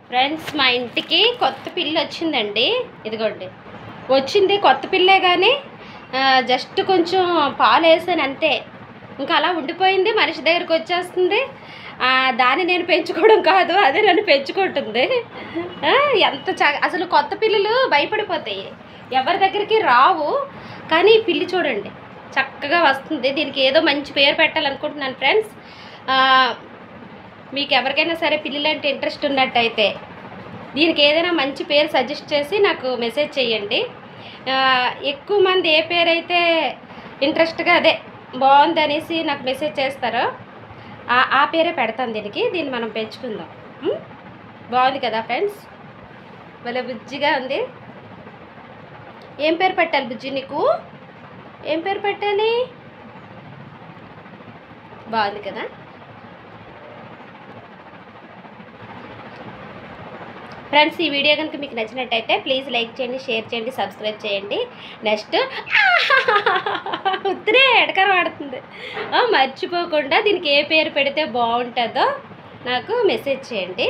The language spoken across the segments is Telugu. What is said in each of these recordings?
ఫ్రెండ్స్ మా ఇంటికి కొత్త పిల్లి వచ్చిందండి. ఇదిగోండి వచ్చింది కొత్త పిల్లే, కానీ జస్ట్ కొంచెం పాలు వేసాను అంతే. ఇంకా అలా ఉండిపోయింది, మనిషి దగ్గరికి వచ్చేస్తుంది. దాన్ని నేను పెంచుకోవడం కాదు, అదే నన్ను పెంచుకుంటుంది. ఎంత అసలు కొత్త పిల్లలు భయపడిపోతాయి, ఎవరి దగ్గరికి రావు. కానీ ఈ పిల్లి చూడండి చక్కగా వస్తుంది. దీనికి ఏదో మంచి పేరు పెట్టాలనుకుంటున్నాను ఫ్రెండ్స్. మీకు ఎవరికైనా సరే పిల్లులు అంటే ఇంట్రెస్ట్ ఉన్నట్టయితే దీనికి ఏదైనా మంచి పేరు సజెస్ట్ చేసి నాకు మెసేజ్ చేయండి. ఎక్కువ మంది ఏ పేరు అయితే ఇంట్రెస్ట్గా అదే బాగుంది అనేసి నాకు మెసేజ్ చేస్తారో ఆ పేరే పెడతాను దీనికి. దీన్ని మనం పెంచుకుందాం. బాగుంది కదా ఫ్రెండ్స్, భలే బుజ్జిగా ఉంది. ఏం పేరు పెట్టాలి బుజ్జి? నీకు ఏం పేరు పెట్టాలి? బాగుంది కదా. ఫ్రెండ్స్, ఈ వీడియో కనుక మీకు నచ్చినట్టయితే ప్లీజ్ లైక్ చేయండి, షేర్ చేయండి, సబ్స్క్రైబ్ చేయండి. నెక్స్ట్ ఉత్తరే ఎడకర వాడుతుంది. మర్చిపోకుండా దీనికి ఏ పేరు పెడితే బాగుంటుందో నాకు మెసేజ్ చేయండి.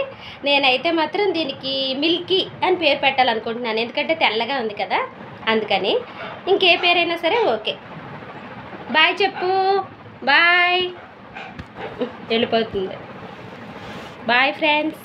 నేనైతే మాత్రం దీనికి మిల్కీ అని పేరు పెట్టాలనుకుంటున్నాను, ఎందుకంటే తెల్లగా ఉంది కదా అందుకని. ఇంకే పేరైనా సరే ఓకే. బాయ్ చెప్పు. బాయ్. వెళ్ళిపోతుంది. Bye friends.